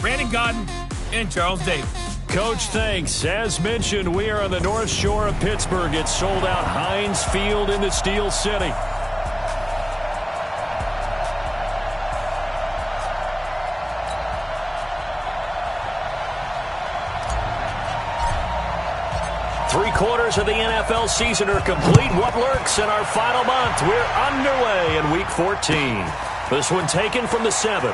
Brandon Godden, and Charles Davis. Coach, thanks. As mentioned, we are on the North Shore of Pittsburgh. It's sold out Heinz Field in the Steel City. Three-quarters of the NFL season are complete. What lurks in our final month? We're underway in Week 14. This one taken from the 7.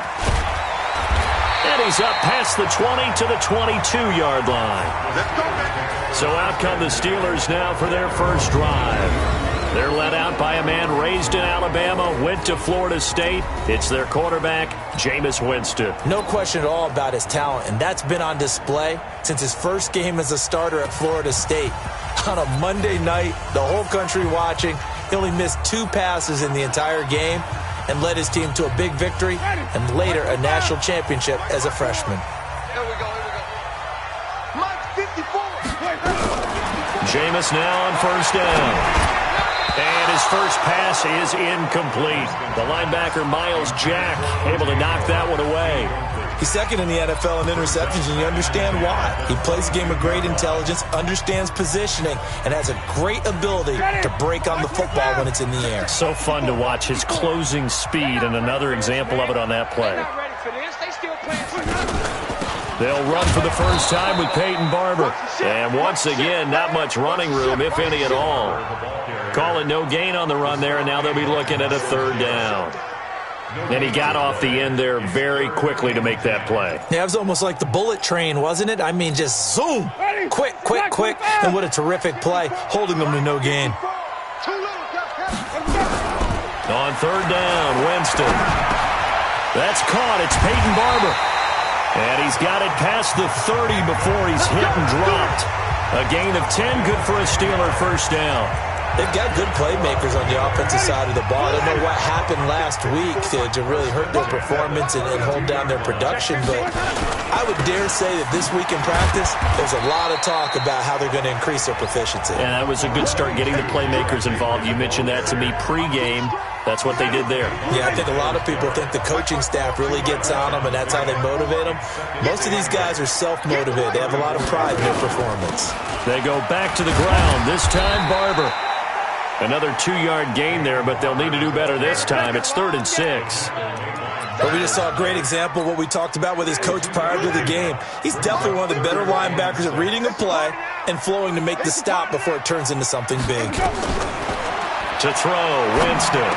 And he's up past the 20 to the 22-yard line. So out come the Steelers now for their first drive. They're led out by a man raised in Alabama, went to Florida State. It's their quarterback, Jameis Winston. No question at all about his talent, and that's been on display since his first game as a starter at Florida State. On a Monday night, the whole country watching, he only missed 2 passes in the entire game and led his team to a big victory and later a national championship as a freshman. Here we go. Mark 54. Jameis now on first down. And his first pass is incomplete. The linebacker, Miles Jack, able to knock that one away. He's second in the NFL in interceptions, and you understand why. He plays a game of great intelligence, understands positioning, and has a great ability to break on the football when it's in the air. So fun to watch his closing speed, and another example of it on that play. They'll run for the first time with Peyton Barber. And once again, not much running room, if any at all. Call it no gain on the run there, and now they'll be looking at a third down. And he got off the end there very quickly to make that play. Yeah, it was almost like the bullet train, wasn't it? I mean, just zoom. Quick. And what a terrific play, holding them to no gain. On third down, Winston. That's caught. It's Peyton Barber. And he's got it past the 30 before he's hit and dropped. A gain of 10, good for a Steeler first down. They've got good playmakers on the offensive side of the ball. I don't know what happened last week to really hurt their performance and hold down their production, but I would dare say that this week in practice, there's a lot of talk about how they're going to increase their proficiency. And that was a good start getting the playmakers involved. You mentioned that to me pregame. That's what they did there. Yeah, I think a lot of people think the coaching staff really gets on them, and that's how they motivate them. Most of these guys are self-motivated. They have a lot of pride in their performance. They go back to the ground. This time, Barber. Another 2-yard gain there, but they'll need to do better this time. It's 3rd and 6. But we just saw a great example of what we talked about with his coach prior to the game. He's definitely one of the better linebackers at reading a play and flowing to make the stop before it turns into something big. To throw, Winston.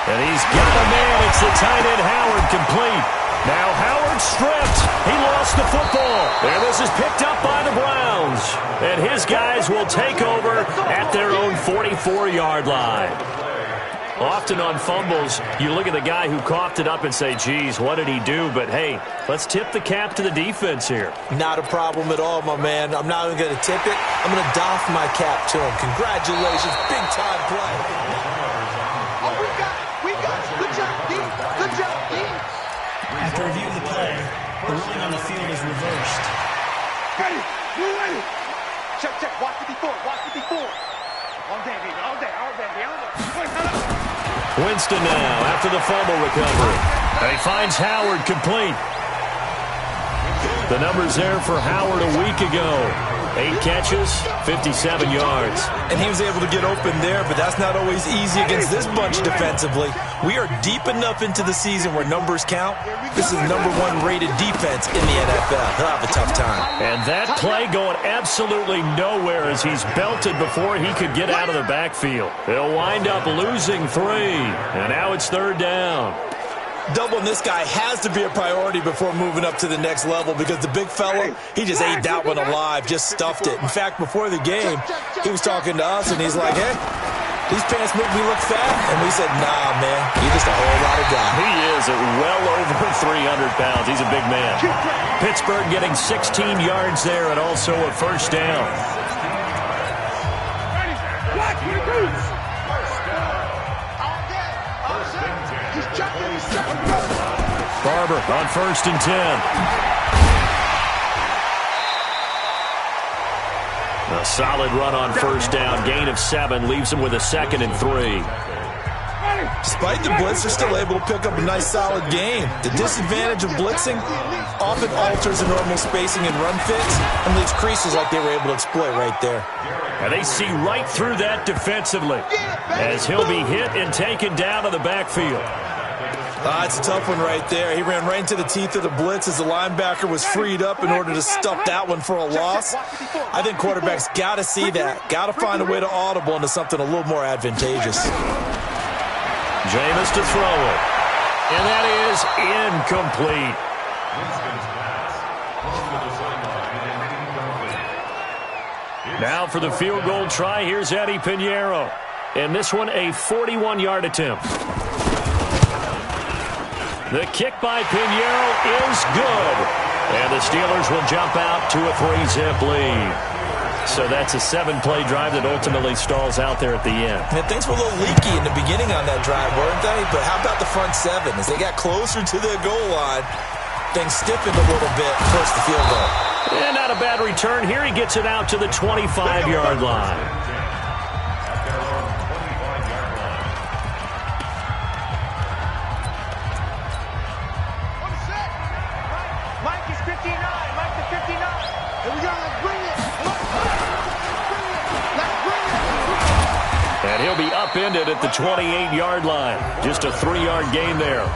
And he's got a man. It's the tight end, Howard, complete. Now Howard stripped. He lost the football. And this is picked up by the Browns. And his guys will take over at their own 44-yard line. Often on fumbles, you look at the guy who coughed it up and say, geez, what did he do? But, hey, let's tip the cap to the defense here. Not a problem at all, my man. I'm not even going to tip it. I'm going to doff my cap to him. Congratulations. Big-time play. We got it. Good job, D. Good job, D. After review of the play, the ruling on the field is reversed. Ready. We're ready. Check. Watch 54. All day, baby. All day. Winston now after the fumble recovery. And he finds Howard complete. The numbers there for Howard a week ago. 8 catches, 57 yards. And he was able to get open there, but that's not always easy against this bunch defensively. We are deep enough into the season where numbers count. This is the #1 rated defense in the NFL. He'll have a tough time. And that play going absolutely nowhere as he's belted before he could get out of the backfield. They'll wind up losing 3. And now it's 3rd down. Doubling this guy has to be a priority before moving up to the next level because the big fella, he just ate that one alive, just stuffed it. In fact, before the game, he was talking to us, and he's like, hey, these pants make me look fat. And we said, nah, man, you're just a whole lot of guy. He is at well over 300 pounds. He's a big man. Pittsburgh getting 16 yards there and also a first down. Barber on 1st and 10. A solid run on first down. Gain of 7 leaves him with a 2nd and 3. Despite the blitz, they're still able to pick up a nice, solid game. The disadvantage of blitzing often alters the normal spacing and run fits and leaves creases like they were able to exploit right there. And they see right through that defensively as he'll be hit and taken down to the backfield. It's a tough one right there. He ran right into the teeth of the blitz as the linebacker was freed up in order to stuff that one for a loss. I think quarterbacks got to see that. Got to find a way to audible into something a little more advantageous. Jameis to throw it. And that is incomplete. Now for the field goal try, here's Eddie Pinheiro. And this one a 41-yard attempt. The kick by Pinheiro is good. And the Steelers will jump out to a 3-zip lead. So that's a 7-play drive that ultimately stalls out there at the end. And things were a little leaky in the beginning on that drive, weren't they? But how about the front seven? As they got closer to the goal line, things stiffened a little bit towards the field goal. And not a bad return here. He gets it out to the 25-yard line. Mike is 59. Mike to 59. Here we go. Let's bring it. Let's bring it. And he'll be upended at the 28-yard line. Just a 3-yard gain there.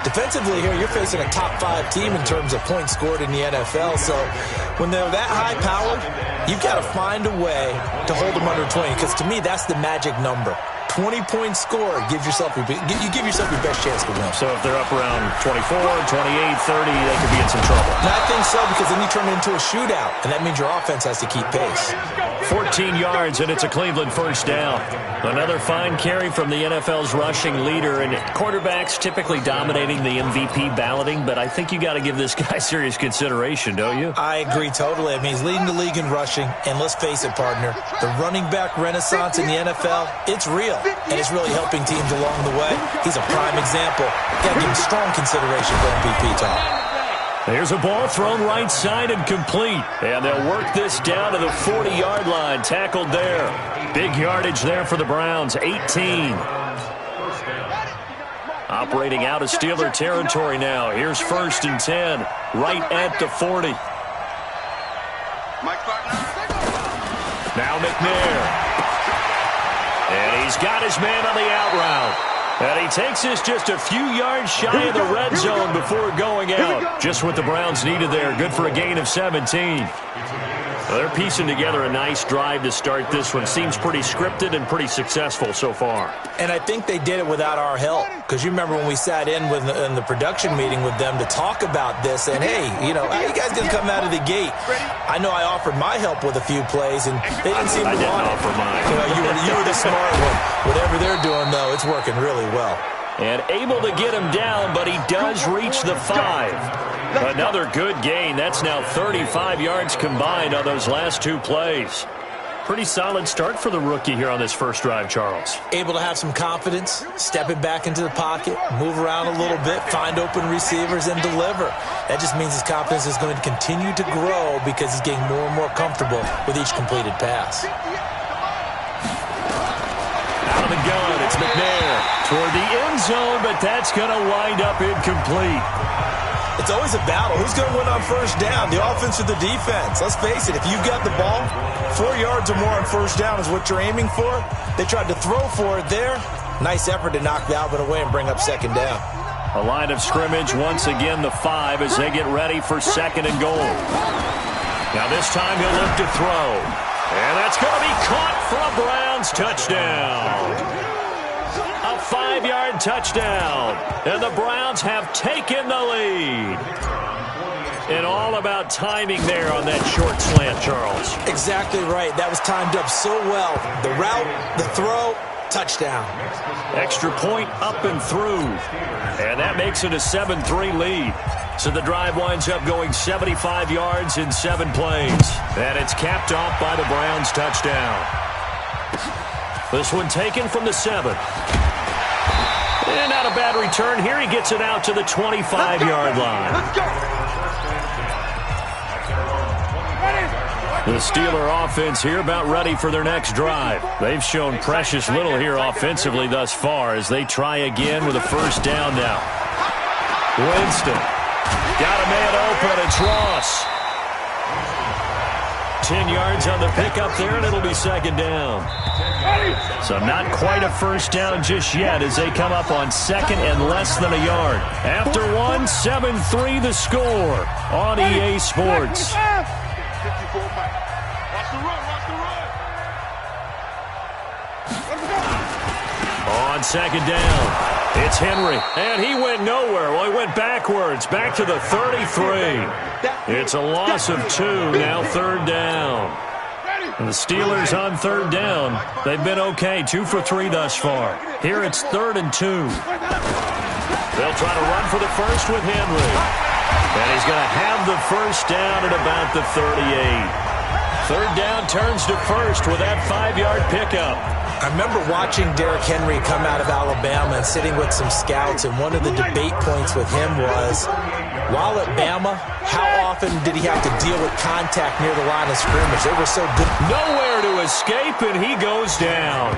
Defensively here, you're facing a top-5 team in terms of points scored in the NFL. So when they're that high-powered, you've got to find a way to hold them under 20. Because to me, that's the magic number. 20-point score, you give yourself your best chance to win. So if they're up around 24, 28, 30, they could be in some trouble. And I think so, because then you turn it into a shootout, and that means your offense has to keep pace. 14 yards, and it's a Cleveland first down. Another fine carry from the NFL's rushing leader, and quarterbacks typically dominating the MVP balloting, but I think you got to give this guy serious consideration, don't you? I agree totally. I mean, he's leading the league in rushing, and let's face it, partner, the running back renaissance in the NFL, it's real, and it's really helping teams along the way. He's a prime example. Got to give him strong consideration for MVP talk. There's a ball thrown right side and complete. And they'll work this down to the 40-yard line. Tackled there. Big yardage there for the Browns. 18. Operating out of Steeler territory now. Here's 1st and 10. Right at the 40. Now McNair. And he's got his man on the out route. And he takes this just a few yards shy of the red zone before going out. Just what the Browns needed there. Good for a gain of 17. Well, they're piecing together a nice drive to start this one. Seems pretty scripted and pretty successful so far. And I think they did it without our help. Because you remember when we sat in the production meeting with them to talk about this. And, hey, you know, how you guys going to come out of the gate? I know I offered my help with a few plays, and they didn't seem to want it. I didn't offer mine. You know, you were the smart one. Whatever they're doing, though, it's working really well. And able to get him down, but he does reach the 5. Another good gain. That's now 35 yards combined on those last 2 plays. Pretty solid start for the rookie here on this first drive, Charles. Able to have some confidence, stepping back into the pocket, move around a little bit, find open receivers, and deliver. That just means his confidence is going to continue to grow because he's getting more and more comfortable with each completed pass. Out of the gun, it's McNair toward the end zone, but that's going to wind up incomplete. It's always a battle. Who's going to win on first down, the offense or the defense? Let's face it, if you've got the ball, 4 yards or more on first down is what you're aiming for. They tried to throw for it there. Nice effort to knock the Alvin away and bring up second down. A line of scrimmage, once again the 5 as they get ready for 2nd and goal. Now this time he'll look to throw. And that's going to be caught for a Browns touchdown. A 5-yard touchdown. And the Browns have taken the lead. And all about timing there on that short slant, Charles. Exactly right. That was timed up so well. The route, the throw, touchdown. Extra point up and through. And that makes it a 7-3 lead. So the drive winds up going 75 yards in 7 plays. And it's capped off by the Browns touchdown. This one taken from the 7. And not a bad return here. He gets it out to the 25-yard line. Let's go. Ready? The Steeler offense here about ready for their next drive. They've shown precious little here offensively thus far as they try again with a first down now. Winston. Got a man open. It's Ross. 10 yards on the pickup there, and it'll be second down. So not quite a first down just yet as they come up on second and less than a yard. After one, 7-3 the score on EA Sports. On second down, it's Henry, and he went nowhere. Well, he went backwards, back to the 33. It's a loss of 2, now third down. And the Steelers on third down, they've been okay, 2 for 3 thus far. Here it's 3rd and 2. They'll try to run for the first with Henry. And he's going to have the first down at about the 38. Third down turns to first with that 5-yard pickup. I remember watching Derrick Henry come out of Alabama and sitting with some scouts, and one of the debate points with him was, while at Bama, how often did he have to deal with contact near the line of scrimmage? They were so good. Nowhere to escape, and he goes down.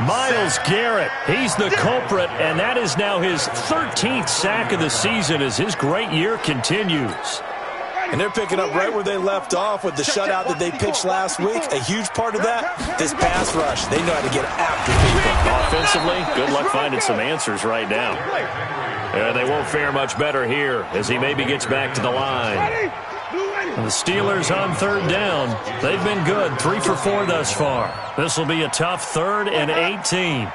Myles Garrett, he's the culprit, and that is now his 13th sack of the season as his great year continues. And they're picking up right where they left off with the shutout that they pitched last week. A huge part of that, this pass rush. They know how to get after people. Offensively, good luck finding some answers right now. And they won't fare much better here as he maybe gets back to the line. And the Steelers on third down. They've been good, 3 for 4 thus far. This will be a tough 3rd and 18.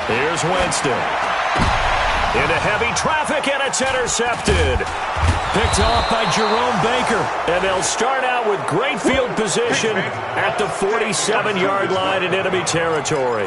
Here's Winston. Into heavy traffic, and it's intercepted. Picked off by Jerome Baker. And they'll start out with great field position at the 47-yard line in enemy territory.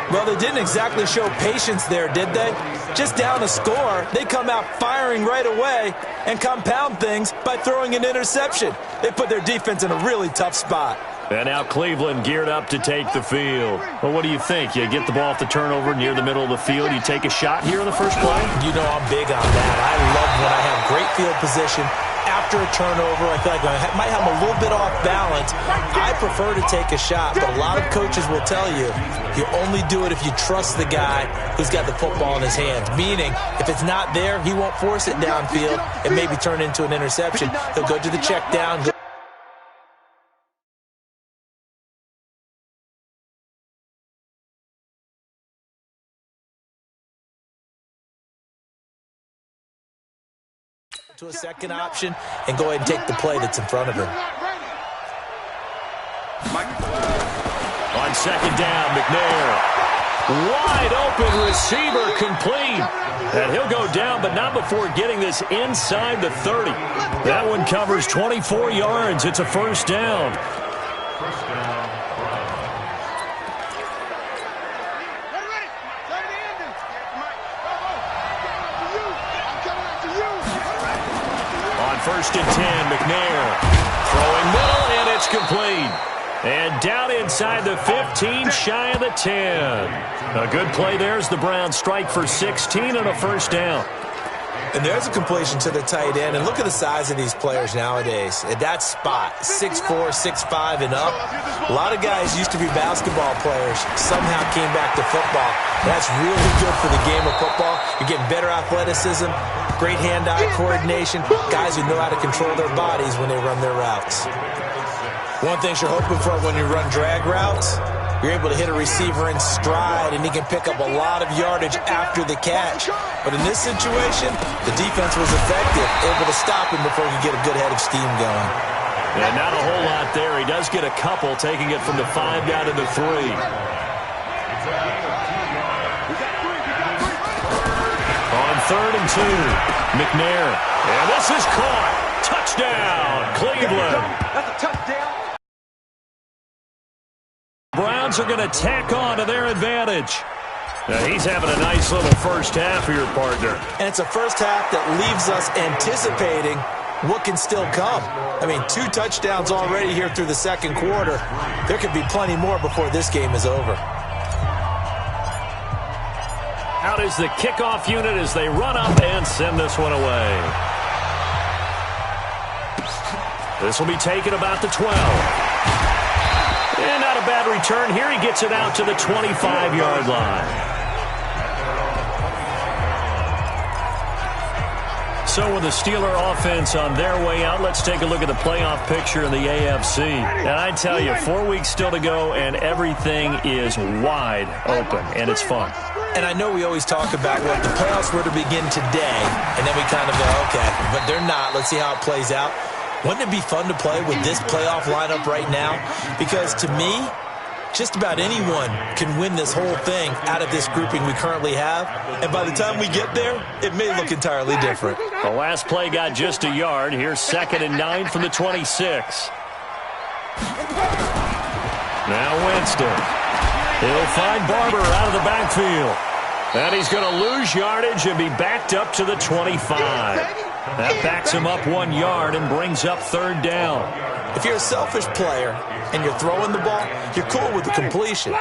Well, they didn't exactly show patience there, did they? Just down a score, they come out firing right away and compound things by throwing an interception. They put their defense in a really tough spot. And now Cleveland geared up to take the field. Well, what do you think? You get the ball off the turnover near the middle of the field. You take a shot here in the first play? You know I'm big on that. I love when I have great field position. After a turnover, I feel like I might have a little bit off balance. I prefer to take a shot, but a lot of coaches will tell you, you only do it if you trust the guy who's got the football in his hands. Meaning, if it's not there, he won't force it downfield and maybe turn into an interception. He'll go to the check down, to a second option and go ahead and take the play that's in front of him. On second down, McNair. Wide open receiver complete. And he'll go down, but not before getting this inside the 30. That one covers 24 yards. It's a first down. First and 10, McNair throwing middle, and it's complete. And down inside the 15, shy of the 10. A good play there as the Browns strike for 16 and a first down. And there's a completion to the tight end. And look at the size of these players nowadays. At that spot, 6'4", 6'5", and up. A lot of guys used to be basketball players, somehow came back to football. That's really good for the game of football. You're getting better athleticism, great hand-eye coordination, guys who know how to control their bodies when they run their routes. One thing you're hoping for when you run drag routes, you're able to hit a receiver in stride, and he can pick up a lot of yardage after the catch. But in this situation, the defense was effective, able to stop him before he could get a good head of steam going. And not a whole lot there. He does get a couple, taking it from the 5 down to the 3. On third and 2, McNair. And this is caught. Touchdown, Cleveland. That's a touchdown. Browns are going to tack on to their advantage. Now he's having a nice little first half here, partner. And it's a first half that leaves us anticipating what can still come. I mean, 2 touchdowns already here through the second quarter. There could be plenty more before this game is over. Out is the kickoff unit as they run up and send this one away. This will be taken about the 12. And not a bad return here. He gets it out to the 25-yard line. So with the Steeler offense on their way out, let's take a look at the playoff picture in the AFC. And I tell you, 4 weeks still to go, and everything is wide open, and it's fun. And I know we always talk about what the playoffs were to begin today, and then we kind of go, okay, but they're not. Let's see how it plays out. Wouldn't it be fun to play with this playoff lineup right now? Because to me, just about anyone can win this whole thing out of this grouping we currently have. And by the time we get there, it may look entirely different. The last play got just a yard. Here's 2nd and 9 from the 26. Now Winston. He'll find Barber out of the backfield. And he's going to lose yardage and be backed up to the 25. That backs him up 1 yard and brings up 3rd down. If you're a selfish player and you're throwing the ball, you're cool with the completion.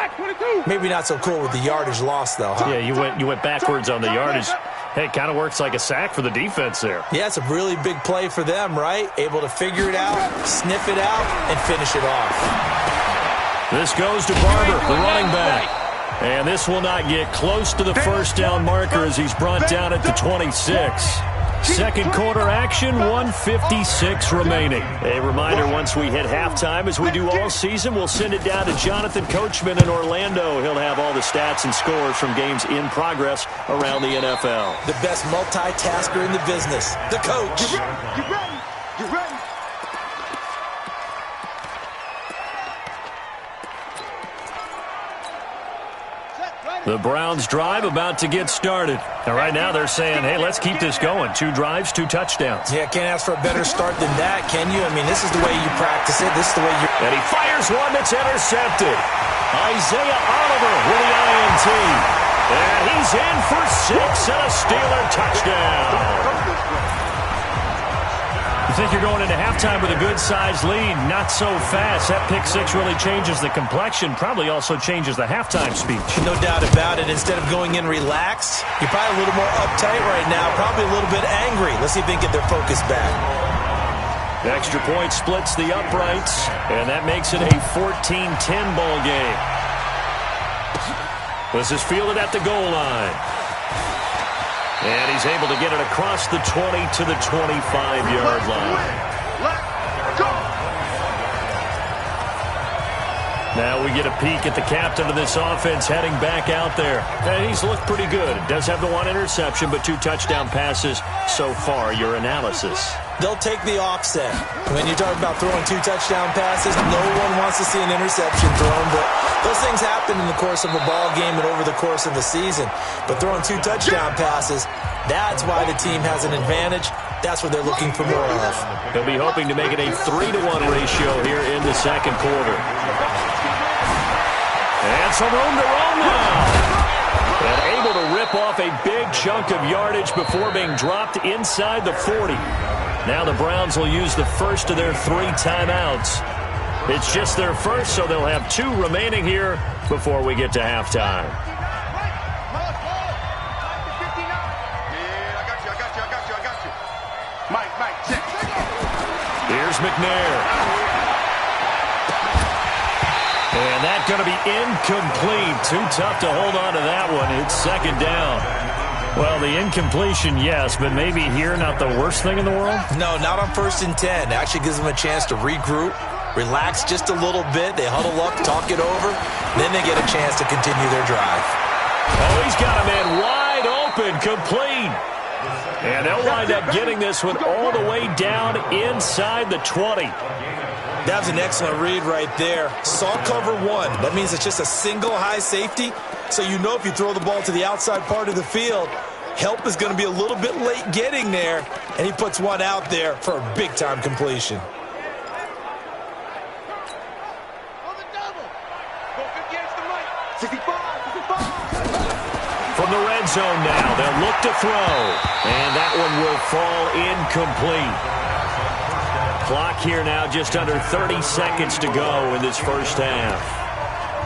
Maybe not so cool with the yardage loss, though. Huh? Yeah, you went backwards on the yardage. Hey, it kind of works like a sack for the defense there. Yeah, it's a really big play for them, right? Able to figure it out, sniff it out, and finish it off. This goes to Barber, the running back. And this will not get close to the first down marker as he's brought down at the 26. Second quarter action, 1:56 remaining. A reminder, once we hit halftime, as we do all season, we'll send it down to Jonathan Coachman in Orlando. He'll have all the stats and scores from games in progress around the NFL. The best multitasker in the business, the coach. You ready? You ready? The Browns drive about to get started. And right now they're saying, hey, let's keep this going. 2 drives, 2 touchdowns. Yeah, can't ask for a better start than that, can you? I mean, this is the way you practice it. This is the way you... And he fires one that's intercepted. Isaiah Oliver with the INT. And he's in for 6 and a Steeler touchdown. You think you're going into halftime with a good-sized lead. Not so fast. That pick 6 really changes the complexion. Probably also changes the halftime speech. No doubt about it. Instead of going in relaxed, you're probably a little more uptight right now. Probably a little bit angry. Let's see if they can get their focus back. The extra point splits the uprights, and that makes it a 14-10 ball game. This is fielded at the goal line. And he's able to get it across the 20 to the 25-yard line. Now we get a peek at the captain of this offense heading back out there. And he's looked pretty good. Does have the 1 interception, but 2 touchdown passes so far. Your analysis. They'll take the offset. When you're talking about throwing 2 touchdown passes, no one wants to see an interception thrown, but those things happen in the course of a ball game and over the course of the season. But throwing 2 touchdown passes, that's why the team has an advantage. That's what they're looking for more of. They'll be hoping to make it a 3-to-1 ratio here in the second quarter. And some room to roam now. And able to rip off a big chunk of yardage before being dropped inside the 40. Now the Browns will use the first of their 3 timeouts. It's just their first, so they'll have 2 remaining here before we get to halftime. Mike, check. Here's McNair. And that's going to be incomplete. Too tough to hold on to that one. It's 2nd down. Well, the incompletion, yes, but maybe here not the worst thing in the world? No, not on 1st and 10. It actually gives them a chance to regroup, relax just a little bit. They huddle up, talk it over. Then they get a chance to continue their drive. Oh, he's got a man wide open, complete. And they'll wind up getting this one all the way down inside the 20. That was an excellent read right there. Saw cover 1. That means it's just a single high safety. So you know if you throw the ball to the outside part of the field, help is going to be a little bit late getting there. And he puts one out there for a big-time completion. From the red zone now, they'll look to throw. And that one will fall incomplete. Clock here now just under 30 seconds to go in this first half.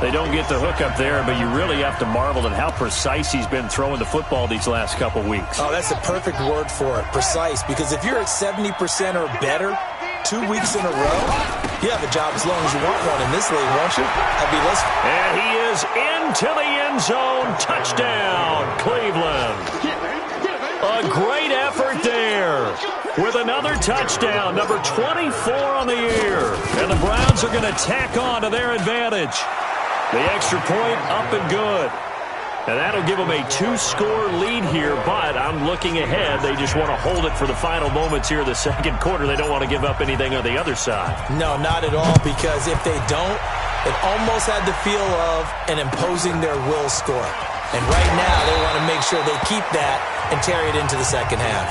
They don't get the hook up there, but you really have to marvel at how precise he's been throwing the football these last couple weeks. Oh, that's a perfect word for it, precise, because if you're at 70% or better 2 weeks in a row, you have a job as long as you want one in this league, won't you? And he is into the end zone. Touchdown, Cleveland. A great effort there with another touchdown, number 24 on the year. And the Browns are going to tack on to their advantage. The extra point up and good. And that'll give them a 2-score lead here, but I'm looking ahead. They just want to hold it for the final moments here of the second quarter. They don't want to give up anything on the other side. No, not at all, because if they don't, it almost had the feel of an imposing their will score. And right now, they want to make sure they keep that and carry it into the second half.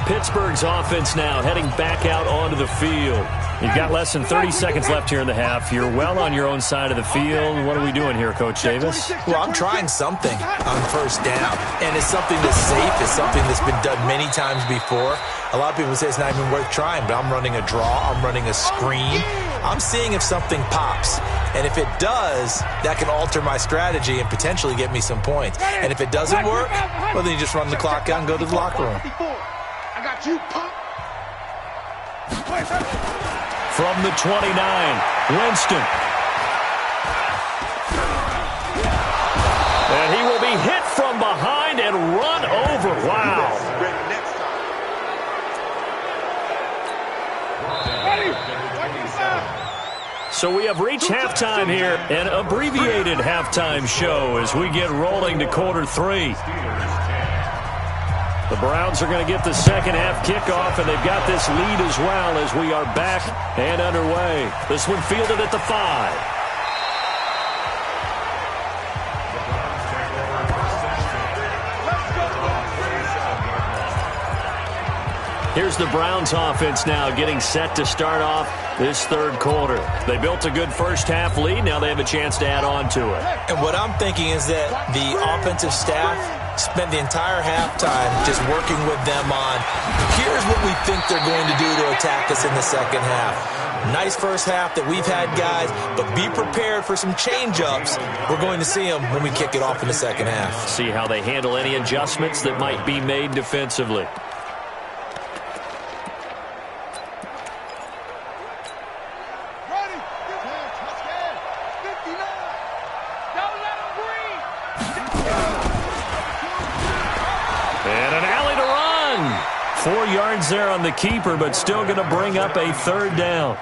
Pittsburgh's offense now heading back out onto the field. You've got less than 30 seconds left here in the half. You're well on your own side of the field. What are we doing here, Coach Davis? Well, I'm trying something on first down, and it's something that's safe. It's something that's been done many times before. A lot of people say it's not even worth trying, but I'm running a draw. I'm running a screen. I'm seeing if something pops. And if it does, that can alter my strategy and potentially get me some points. And if it doesn't work, well, then you just run the clock out and go to the locker room. I got you, punk. From the 29, Winston. And he will be hit from behind and run over. Wow. So we have reached halftime here, an abbreviated halftime show as we get rolling to quarter 3. The Browns are going to get the second half kickoff, and they've got this lead as well as we are back and underway. This one fielded at the 5. Here's the Browns offense now getting set to start off this third quarter. They built a good first half lead. Now they have a chance to add on to it. And what I'm thinking is that the offensive staff spent the entire halftime just working with them on, here's what we think they're going to do to attack us in the second half. Nice first half that we've had, guys, but be prepared for some change-ups. We're going to see them when we kick it off in the second half. See how they handle any adjustments that might be made defensively. And an alley to run. 4 yards there on the keeper, but still going to bring up a third down.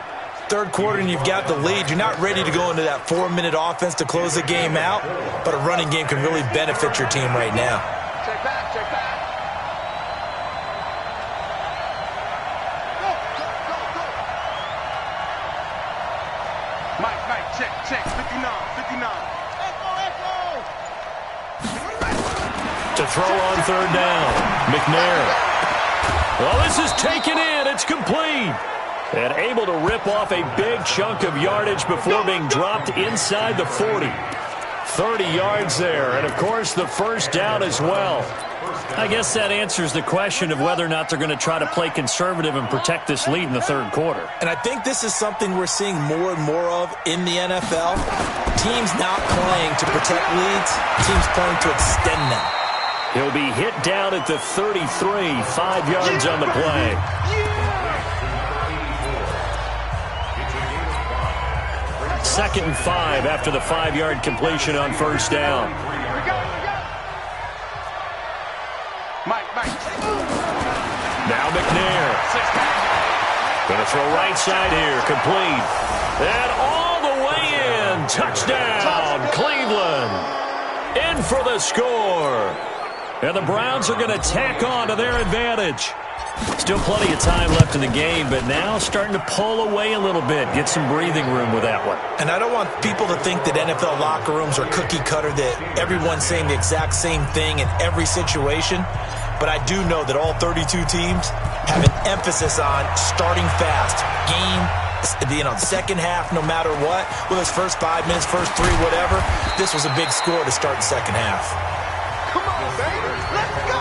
Third quarter and you've got the lead. You're not ready to go into that 4-minute offense to close the game out, but a running game can really benefit your team right now. Check back, check back. Go, go, go, go. Mike, check, 59. To throw on third down, McNair. Well, this is taken in. It's complete. And able to rip off a big chunk of yardage before being dropped inside the 40. 30 yards there, and, of course, the first down as well. I guess that answers the question of whether or not they're going to try to play conservative and protect this lead in the third quarter. And I think this is something we're seeing more and more of in the NFL. Teams not playing to protect leads, teams playing to extend them. He'll be hit down at the 33, 5 yards on the play. Second and 5 after the 5-yard completion on first down. Now McNair. Going to throw right side here, complete. And all the way in. Touchdown, Cleveland. In for the score. And the Browns are going to tack on to their advantage. Still plenty of time left in the game, but now starting to pull away a little bit, get some breathing room with that one. And I don't want people to think that NFL locker rooms are cookie cutter, that everyone's saying the exact same thing in every situation. But I do know that all 32 teams have an emphasis on starting fast. The second half, no matter what, whether it's first 5 minutes, first 3, whatever, this was a big score to start the second half. Come on, baby. Let's go.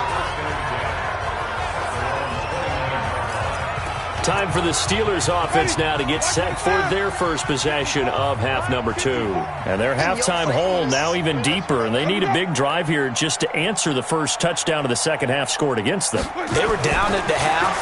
Time for the Steelers offense now to get set for their first possession of half number 2. And their halftime hole now even deeper, and they need a big drive here just to answer the first touchdown of the second half scored against them. They were down at the half.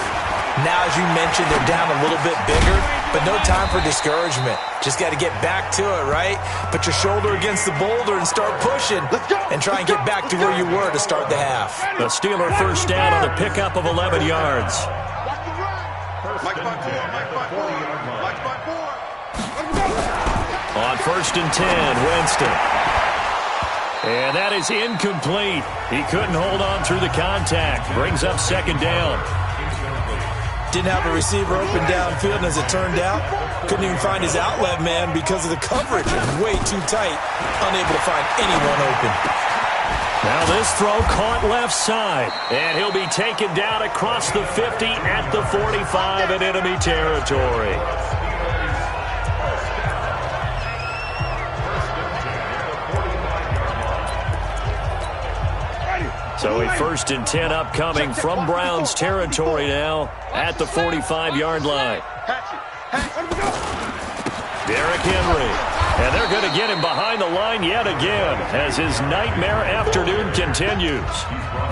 Now, as you mentioned, they're down a little bit bigger, but no time for discouragement. Just got to get back to it, right? Put your shoulder against the boulder and start pushing and try and get back to where you were to start the half. The Steeler first down on the pickup of 11 yards. On 1st and 10, Winston. And that is incomplete. He couldn't hold on through the contact. Brings up 2nd down. Didn't have a receiver open downfield, and as it turned out, couldn't even find his outlet man because of the coverage. Way too tight, unable to find anyone open. Now this throw caught left side, and he'll be taken down across the 50 at the 45 in enemy territory. So a 1st and 10 upcoming from Browns territory now at the 45-yard line. Derrick Henry. And they're going to get him behind the line yet again as his nightmare afternoon continues.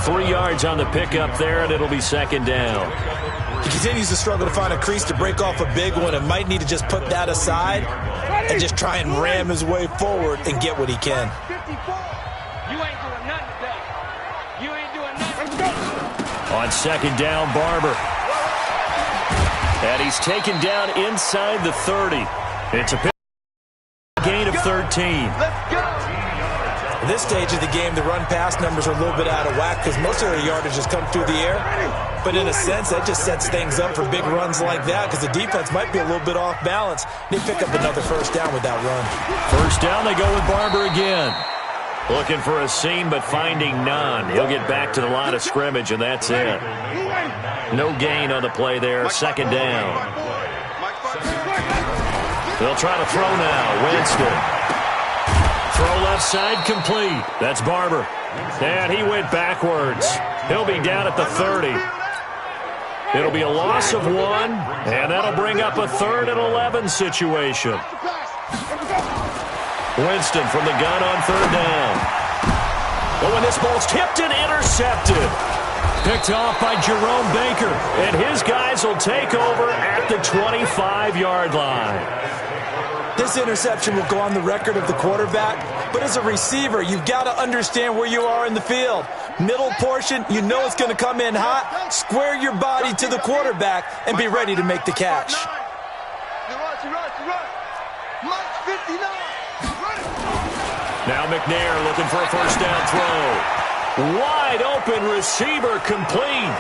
3 yards on the pickup there, and it'll be 2nd down. He continues to struggle to find a crease to break off a big one and might need to just put that aside and just try and ram his way forward and get what he can. On 2nd down, Barber. And he's taken down inside the 30. It's a gain of 13. At this stage of the game, the run-pass numbers are a little bit out of whack because most of their yardage has come through the air. But in a sense, that just sets things up for big runs like that because the defense might be a little bit off balance. They pick up another 1st down with that run. 1st down, they go with Barber again. Looking for a seam, but finding none. He'll get back to the line of scrimmage, and that's it. No gain on the play there. 2nd down. They'll try to throw now. Winston. Throw left side complete. That's Barber. And he went backwards. He'll be down at the 30. It'll be a loss of 1, and that'll bring up a 3rd and 11 situation. Winston from the gun on 3rd down. Oh, and this ball's tipped and intercepted. Picked off by Jerome Baker. And his guys will take over at the 25-yard line. This interception will go on the record of the quarterback, but as a receiver, you've got to understand where you are in the field. Middle portion, you know it's going to come in hot. Square your body to the quarterback and be ready to make the catch. Now McNair looking for a 1st down throw. Wide open receiver complete.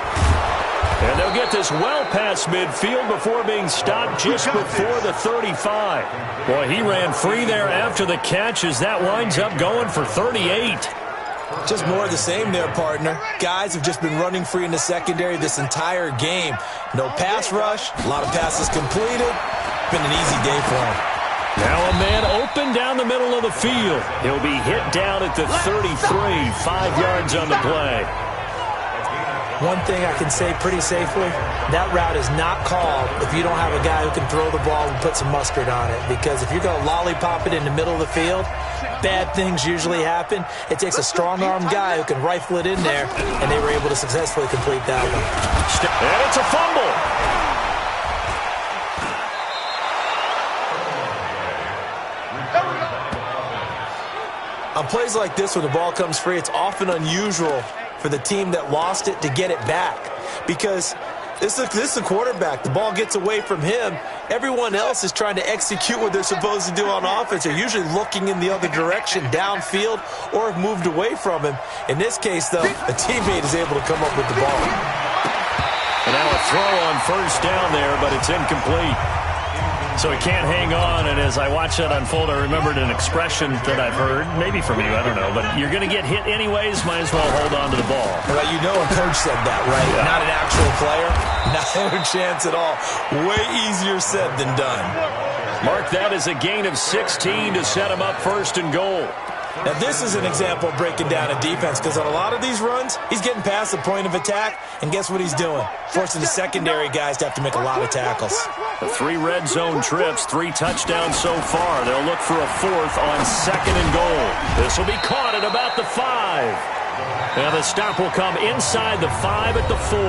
And they'll get this well past midfield before being stopped just before the 35. Boy, he ran free there after the catch as that winds up going for 38. Just more of the same there, partner. Guys have just been running free in the secondary this entire game. No pass rush, a lot of passes completed. Been an easy day for him. Now a man open down the middle of the field. He'll be hit down at the 33, 5 yards on the play. One thing I can say pretty safely, that route is not called if you don't have a guy who can throw the ball and put some mustard on it. Because if you're going to lollipop it in the middle of the field, bad things usually happen. It takes a strong-armed guy who can rifle it in there, and they were able to successfully complete that one. And it's a fumble. On plays like this where the ball comes free, it's often unusual for the team that lost it to get it back because this is the quarterback. The ball gets away from him. Everyone else is trying to execute what they're supposed to do on offense. They're usually looking in the other direction, downfield, or have moved away from him. In this case, though, a teammate is able to come up with the ball. And now a throw on 1st down there, but it's incomplete. So he can't hang on, and as I watch that unfold, I remembered an expression that I've heard, maybe from you, I don't know, but you're going to get hit anyways, might as well hold on to the ball. Well, you know a coach said that, right? Yeah. Not an actual player. Not a chance at all. Way easier said than done. Mark that as a gain of 16 to set him up 1st and goal. Now, this is an example of breaking down a defense because on a lot of these runs, he's getting past the point of attack, and guess what he's doing? Forcing the secondary guys to have to make a lot of tackles. The 3 red zone trips, 3 touchdowns so far. They'll look for a 4th on 2nd and goal. This will be caught at about the 5. Now the stop will come inside the 5 at the 4.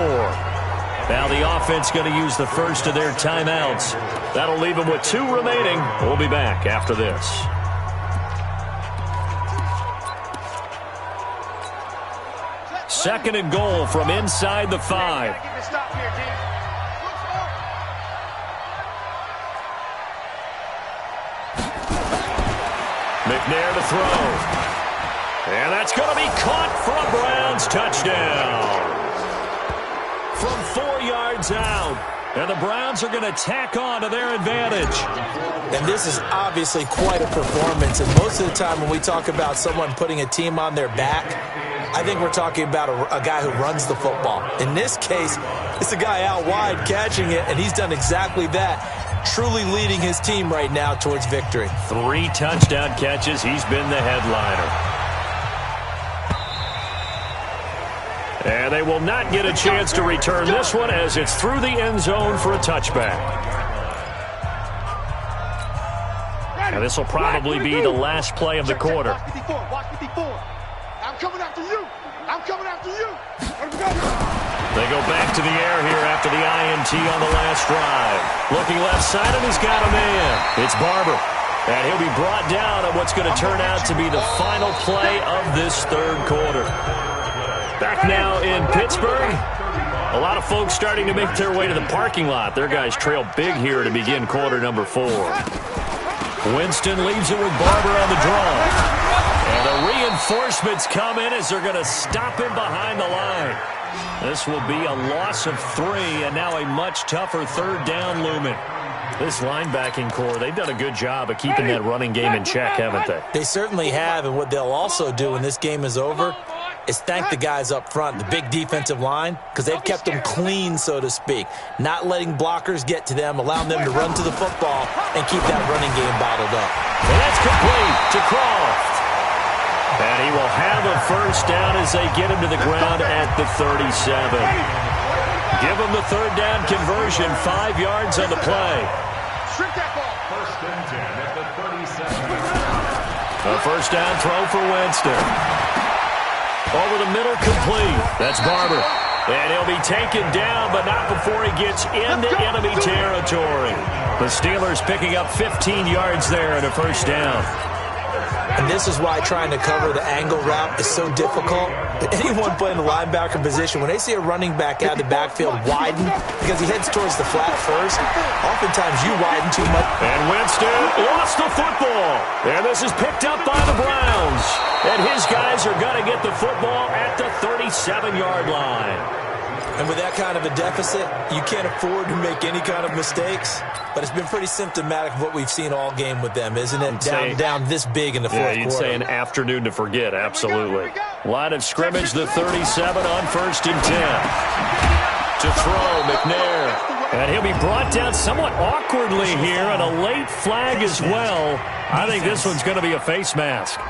Now the offense going to use the first of their timeouts. That'll leave them with 2 remaining. We'll be back after this. Second and goal from inside the 5. McNair to throw. And that's going to be caught for a Browns touchdown. From 4 yards out. And the Browns are going to tack on to their advantage. And this is obviously quite a performance. And most of the time when we talk about someone putting a team on their back, I think we're talking about a guy who runs the football. In this case, it's a guy out wide catching it, and he's done exactly that, truly leading his team right now towards victory. 3 touchdown catches. He's been the headliner. And they will not get a chance to return this one as it's through the end zone for a touchback. And this will probably be the last play of the quarter. I'm coming after you. I'm coming after you. They go back to the air here after the INT on the last drive. Looking left side, and he's got a man. It's Barber. And he'll be brought down on what's going to turn out to be the final play of this 3rd quarter. Back now in Pittsburgh. A lot of folks starting to make their way to the parking lot. Their guys trail big here to begin quarter number 4. Winston leaves it with Barber on the draw. And the reinforcements come in as they're going to stop him behind the line. This will be a loss of 3, and now a much tougher 3rd down looming. This linebacking core, they've done a good job of keeping that running game in check, haven't they? They certainly have, and what they'll also do when this game is over is thank the guys up front, the big defensive line, because they've kept them clean, so to speak, not letting blockers get to them, allowing them to run to the football and keep that running game bottled up. And that's complete to Croft. And he will have a first down as they get him to the ground at the 37. Give him the 3rd down conversion, 5 yards on the play. First and 10 at the 37. A first down throw for Winston. Over the middle, complete. That's Barber. And he'll be taken down, but not before he gets into enemy territory. The Steelers picking up 15 yards there and a first down. And this is why trying to cover the angle route is so difficult. Anyone playing the linebacker position, when they see a running back out of the backfield widen because he heads towards the flat first, oftentimes you widen too much. And Winston lost the football. And this is picked up by the Browns. And his guys are going to get the football at the 37-yard line. And with that kind of a deficit, you can't afford to make any kind of mistakes. But it's been pretty symptomatic of what we've seen all game with them, isn't it? Down this big in the 4th quarter. Yeah, you'd say an afternoon to forget, absolutely. Line of scrimmage, the 37 on 1st and 10. To throw, McNair. And he'll be brought down somewhat awkwardly here, and a late flag as well. I think this one's going to be a face mask.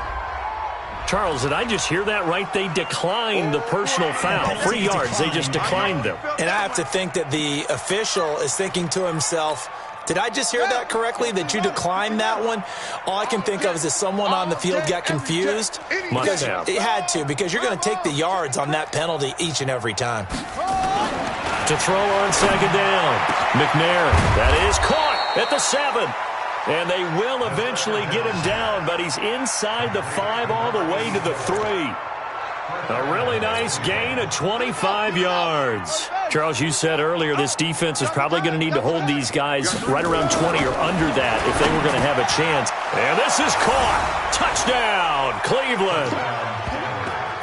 Charles, did I just hear that right? They declined the personal foul. 3 yards, they just declined them. And I have to think that the official is thinking to himself, did I just hear that correctly, that you declined that one? All I can think of is that someone on the field got confused. Must have. It had to, because you're going to take the yards on that penalty each and every time. To throw on 2nd down. McNair, that is caught at the 7. And they will eventually get him down, but he's inside the 5 all the way to the 3. A really nice gain of 25 yards. Charles, you said earlier this defense is probably going to need to hold these guys right around 20 or under that if they were going to have a chance. And this is caught. Touchdown, Cleveland.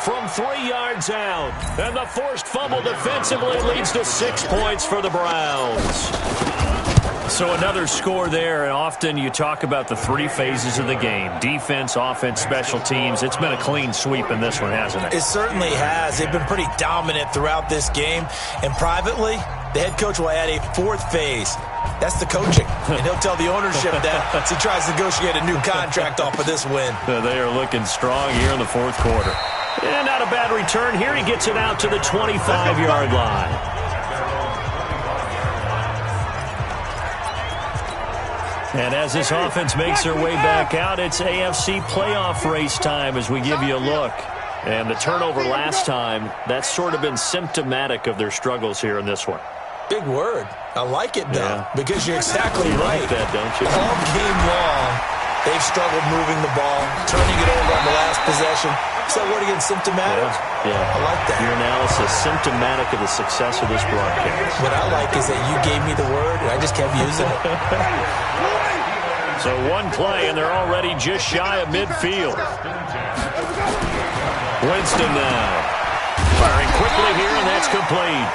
From 3 yards out. And the forced fumble defensively leads to 6 points for the Browns. So another score there, and often you talk about the three phases of the game. Defense, offense, special teams. It's been a clean sweep in this one, hasn't it? It certainly has. They've been pretty dominant throughout this game. And privately, the head coach will add a fourth phase. That's the coaching. And he'll tell the ownership that as he tries to negotiate a new contract off of this win. They are looking strong here in the fourth quarter. And not a bad return here. He gets it out to the 25-yard line. And as this offense makes their way back out, it's AFC playoff race time as we give you a look. And the turnover last time, that's sort of been symptomatic of their struggles here in this one. Big word. I like it, though, because you're exactly right. You like that, don't you? All game long, they've struggled moving the ball, turning it over on the last possession. So what again, symptomatic? Yeah. I like that. Your analysis, symptomatic of the success of this broadcast. What I like is that you gave me the word, and I just kept using it. So one play, and they're already just shy of midfield. Winston now. Firing quickly here, and that's complete.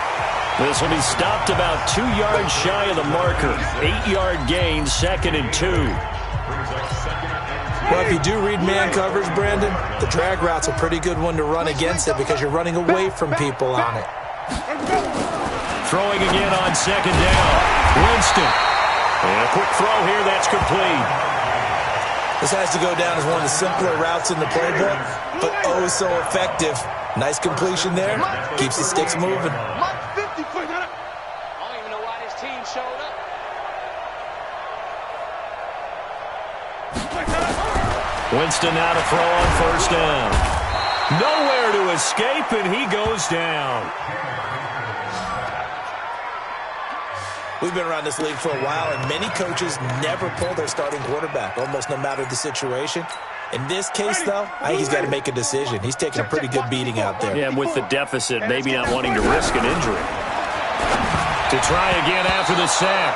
This will be stopped about 2 yards shy of the marker. 8-yard gain, 2nd and 2. Well, if you do read man coverage, Brandon, the drag route's a pretty good one to run against it because you're running away from people on it. Throwing again on 2nd down. Winston. And a quick throw here, that's complete. This has to go down as one of the simpler routes in the playbook, but oh so effective. Nice completion there. Keeps the sticks moving. I don't even know why this team showed up. Winston now to throw on 1st down. Nowhere to escape, and he goes down. We've been around this league for a while, and many coaches never pull their starting quarterback, almost no matter the situation. In this case, though, I think he's got to make a decision. He's taking a pretty good beating out there. Yeah, and with the deficit, maybe not wanting to risk an injury. To try again after the sack.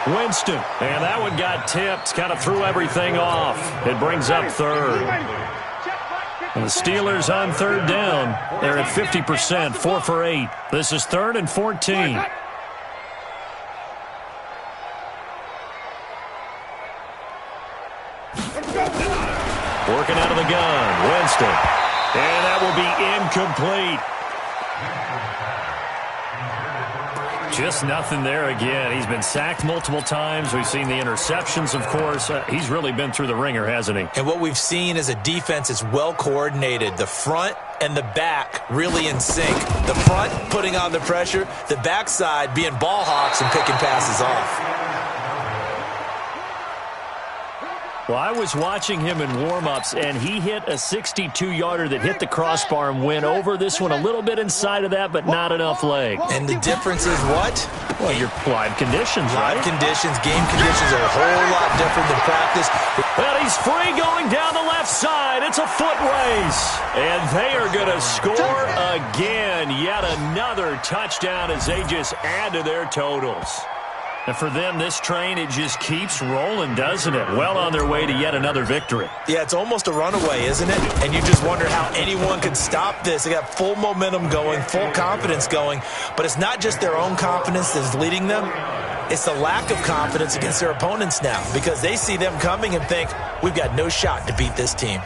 Winston, and that one got tipped, kind of threw everything off. It brings up 3rd. And the Steelers on 3rd down. They're at 50%, 4 for 8. This is 3rd and 14. Working out of the gun, Winston. And that will be incomplete. Just nothing there again. He's been sacked multiple times. We've seen the interceptions, of course. He's really been through the ringer, hasn't he? And what we've seen is a defense that's well coordinated. The front and the back really in sync. The front putting on the pressure, the backside being ball hawks and picking passes off. Well, I was watching him in warm-ups, and he hit a 62-yarder that hit the crossbar and went over. This one a little bit inside of that, but not enough leg. And the difference is what? Well, your live conditions, right? Live conditions, game conditions are a whole lot different than practice. Well, he's free going down the left side. It's a foot race. And they are going to score again. Yet another touchdown as they just add to their totals. And for them, this train, it just keeps rolling, doesn't it? Well on their way to yet another victory. Yeah, it's almost a runaway, isn't it? And you just wonder how anyone could stop this. They got full momentum going, full confidence going. But it's not just their own confidence that's leading them. It's the lack of confidence against their opponents now because they see them coming and think, we've got no shot to beat this team.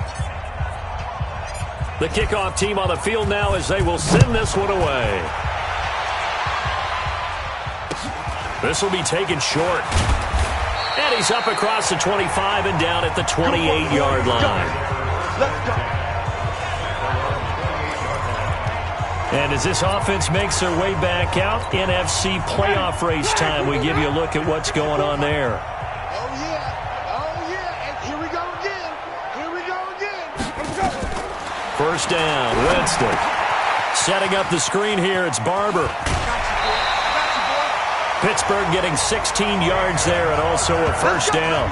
The kickoff team on the field now as they will send this one away. This will be taken short. And he's up across the 25 and down at the 28-yard line. And as this offense makes their way back out, NFC playoff race time. We give you a look at what's going on there. Oh, yeah. And here we go again. Let's go. 1st down, Winston. Setting up the screen here, it's Barber. Pittsburgh getting 16 yards there and also a 1st down.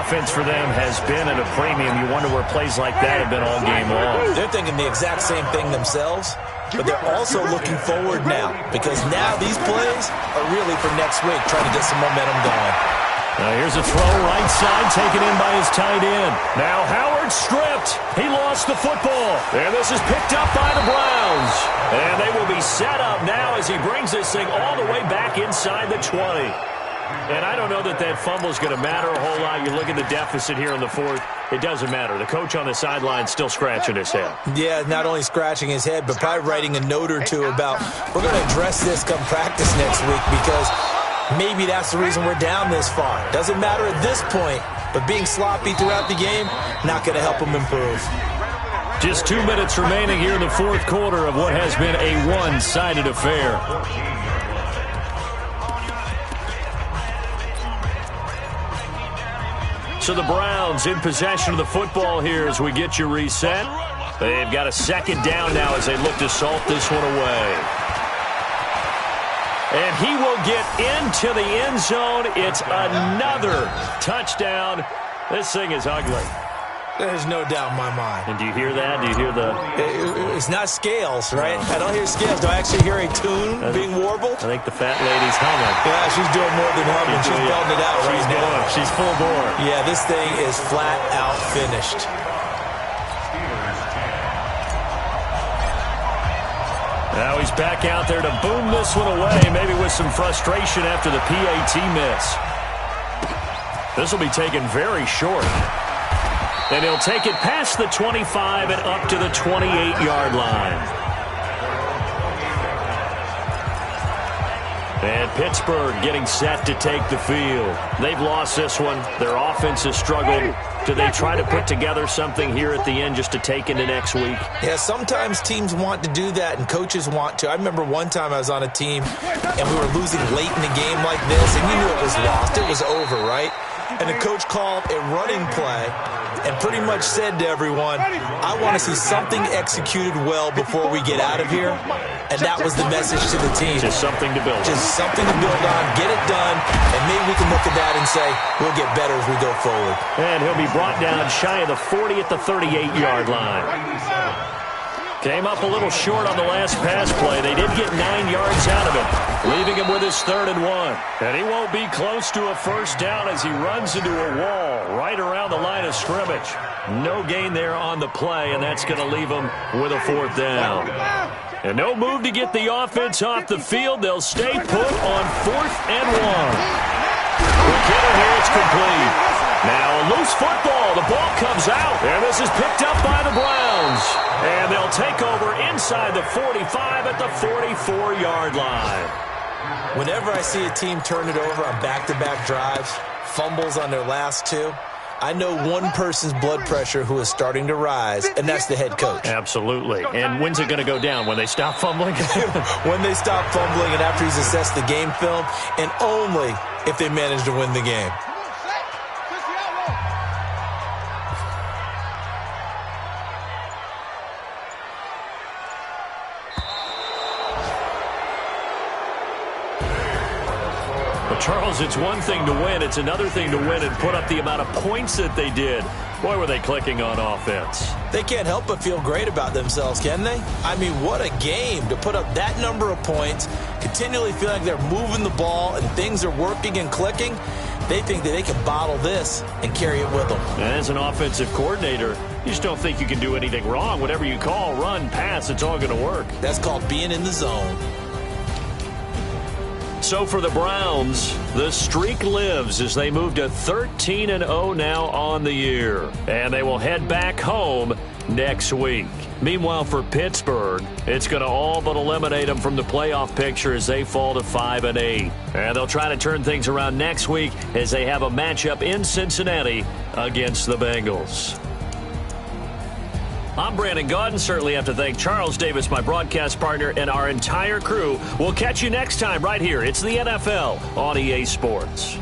Offense for them has been at a premium. You wonder where plays like that have been all game long. They're thinking the exact same thing themselves, but they're also looking forward now because now these plays are really for next week, trying to get some momentum going. Now here's a throw right side taken in by his tight end. Now Howard stripped. He lost the football. And this is picked up by the Browns. And they will be set up now as he brings this thing all the way back inside the 20. And I don't know that that fumble is going to matter a whole lot. You look at the deficit here in the fourth. It doesn't matter. The coach on the sideline still scratching his head. Yeah, not only scratching his head, but probably writing a note or two about, we're going to address this come practice next week because maybe that's the reason we're down this far. Doesn't matter at this point, but being sloppy throughout the game, not going to help him improve. Just 2 minutes remaining here in the fourth quarter of what has been a one-sided affair. So the Browns in possession of the football here as we get you reset. They've got a second down now as they look to salt this one away. And he will get into the end zone. It's another touchdown. This thing is ugly. There's no doubt in my mind. And do you hear that? Do you hear the... It's not scales, right? I don't hear scales. Do I actually hear a tune being warbled? I think the fat lady's humming. Yeah, she's doing more than humming. She's belting it out right now. She's full bore. Yeah, this thing is flat out finished. Now he's back out there to boom this one away, maybe with some frustration after the PAT miss. This will be taken very short. And he'll take it past the 25 and up to the 28-yard line. And Pittsburgh getting set to take the field. They've lost this one. Their offense has struggled. Do they try to put together something here at the end just to take into next week? Yeah, sometimes teams want to do that and coaches want to. I remember one time I was on a team and we were losing late in the game like this, and you knew it was lost. It was over, right? And the coach called a running play and pretty much said to everyone, I want to see something executed well before we get out of here. And that was the message to the team. Just something to build on. Just something to build on, get it done, and maybe we can look at that and say, we'll get better as we go forward. And he'll be brought down shy of the 40 at the 38-yard line. Came up a little short on the last pass play. They did get 9 yards out of it, leaving him with his 3rd and 1. And he won't be close to a first down as he runs into a wall right around the line of scrimmage. No gain there on the play, and that's going to leave him with a 4th down. And no move to get the offense off the field. They'll stay put on 4th and 1. The kicker here, it's complete. Now a loose football. The ball comes out. And this is picked up by the Browns. And they'll take over inside the 45 at the 44-yard line. Whenever I see a team turn it over on back-to-back drives, fumbles on their last 2, I know one person's blood pressure who is starting to rise, and that's the head coach. Absolutely. And when's it going to go down? When they stop fumbling? When they stop fumbling and after he's assessed the game film, and only if they manage to win the game. Charles, it's one thing to win. It's another thing to win and put up the amount of points that they did. Boy, were they clicking on offense. They can't help but feel great about themselves, can they? I mean, what a game to put up that number of points, continually feel like they're moving the ball and things are working and clicking. They think that they can bottle this and carry it with them. As an offensive coordinator, you just don't think you can do anything wrong. Whatever you call, run, pass, it's all going to work. That's called being in the zone. So for the Browns, the streak lives as they move to 13-0 now on the year. And they will head back home next week. Meanwhile, for Pittsburgh, it's going to all but eliminate them from the playoff picture as they fall to 5-8. And they'll try to turn things around next week as they have a matchup in Cincinnati against the Bengals. I'm Brandon Gaudin. Certainly have to thank Charles Davis, my broadcast partner, and our entire crew. We'll catch you next time right here. It's the NFL on EA Sports.